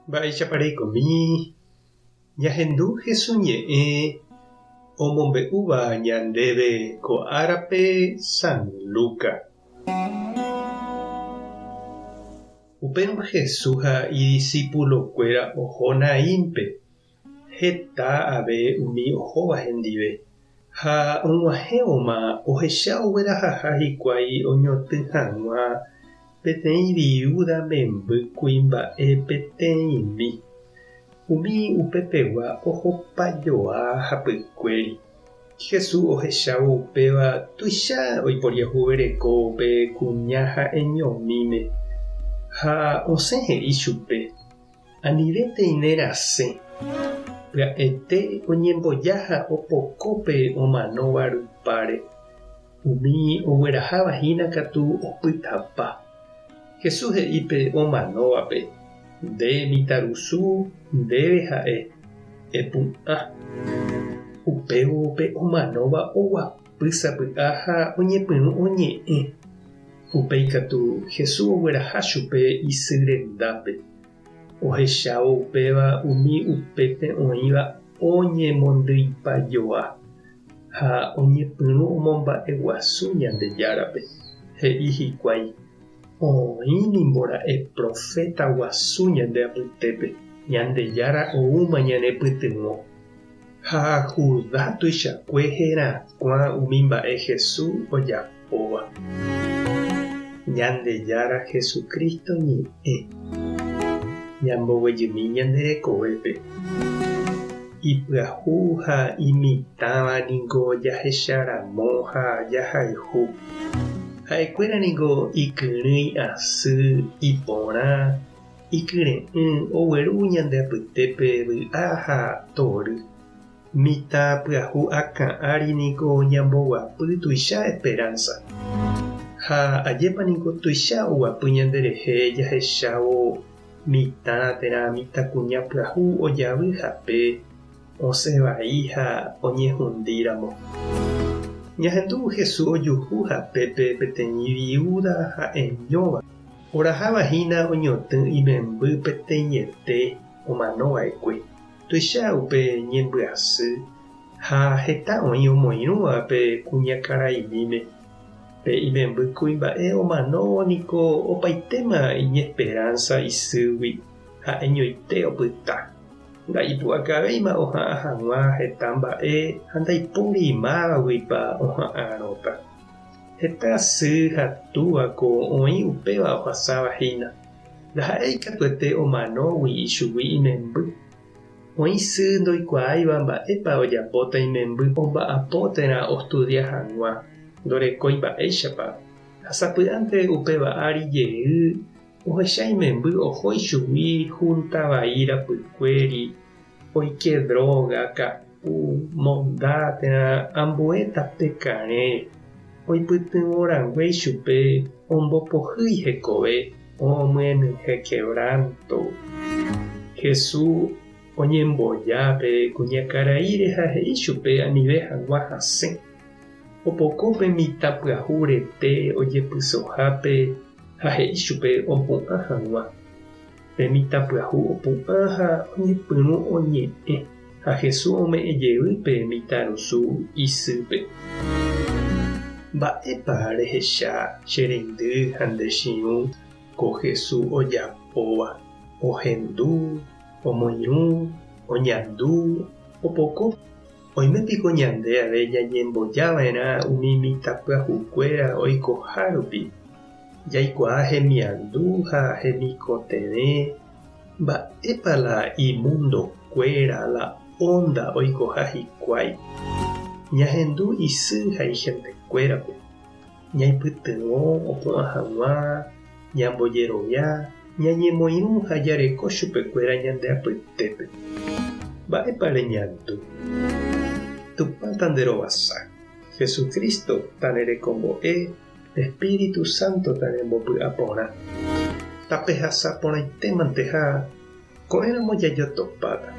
Mba'eichapareikomi ñahendu hesoñe'ẽ omombe'úva ñandéve ko árape San Luca. Upérupi Jesús ha idiscípulokuéra oho naímpe. Heta ave umi ohóva hendive. Ha og̃uahẽvoma ohecha oguerahaha hikuái oñotỹ hag̃ua peteĩ viuda memby kuimba'e peteĩmi. Umi upépegua ohopajoa hapykuéri. Jesús ohechávo upéva tuicha oiporiahuvereko pe kuña ha'eñomíme. Ha osẽ he'i chupe: anivétepi nerasẽ. Pya'ete oñemboja ha opokópe omanóva rupáre. Umi oguerahávahína katu opytapa. Jesús he'ípe omanóvape: nde mitãrusu ndéve ha'e epu'ã. Upévope omanóva oguapýsapy'a ha oñepyrũ oñe'ẽ. Upéi katu Jesús ogueraha chupe isy rendápe. Ohechávo upéva umi upépe oĩva oñemondýipajoa ha oñepyrũ omomba'eguasu Ñandejárape. He'i hikuái: oĩnimbora'e profeta guasu ñande apytépe. Ñandejára oúma ñanepytyvõ. Ha Judá tuichakue herakuã umi mba'e Jesús ojapóva. Ñandejára Jesukristo ñe'ẽ. Ñamboguejymi ñanderekovépe. Ipyahu ha imitãva niko jahecharamo ha jahayhu. Ha'ekuéra niko ikyrỹi asy iporã ikyre'ỹ ogueru ñande apytépe vy'a ha tory. Mitã pyahu akã'ári niko ñamboguapy tuicha esperanza. Ha ajépa niko tuicha oguapy ñanderehe jahechávo mitã térã mitãkuña pyahu ojavy hape osẽvai ha oñehũndíramo. Ñahendu Jesús ojuhu hapépe peteĩ viuda ha'eñóva. Orahávahína oñotỹ imemby peteĩete omanova'ekue. Tuicha upe ñembyasy ha heta oĩ omoirũva pe kuñakãraimíme. Pe imemby kuimba'e omanóvo niko opaitéma iñesperanza isýgui ha'eñoite opyta. Ndaipu'akavéima oha'ã hag̃ua heta mba'e ha ndaipóri mávagui oha'ãrõta. Heta sy ha túvako oĩ upéva ohasavahína. Ndaha'éi katuete omanógui ichugui imemby. Oĩ sy ndoikuaáiva mba'épa ojapóta imemby omba'apótera ostudia hag̃ua. Ndorekói mba'éichapa. Ha sapy'ánte upéva ári jey ohecha imemby oho ichugui juntavai rapykuéri, oike droga, ka'u, monda térã ambue tape karẽ. Oipytyvõrangue ichupe ombopohýi hekove omyenyhẽ quebranto. Jesús oñemboja pe kuñakãraíre ha he'i chupe anive hag̃ua hasẽ. Opokópe mitã pyahu rete ojepysohápe ha he'i chupe opu'ã hag̃ua. Pe mitã pyahu opu'ã ha oñepyrũ oñe'ẽ. Ha Jesús ome'ẽjevýpe mitãrusu isýpe. Mba'épa rehecha che rendy ha ndechiũ ko Jesús ojapóva. Ohendu, omoirũ, oñandu, opoko. Oimépiko ñande ave ñañembojava'erã umi mitãpyahukuéra oikoha rupi. Jaikuaa hemiandu ha hemikotevẽ. Mba'épa la imundokuéra la onda oikoha hikuái. Ñahendu isy ha ihendekuérape. Ñaipytyvõ opu'ã hag̃ua, ñambojerovia, ñañemoirũ ha jareko chupekuéra ñande apytépe. Mba'épa reñandu. Tupãta nderovasa. Jesucristo ta nerekombo'e. Espíritu Santo ta nembopy'a porã. Tape hasa porãitémante ha ko'ẽramo jajotopáta.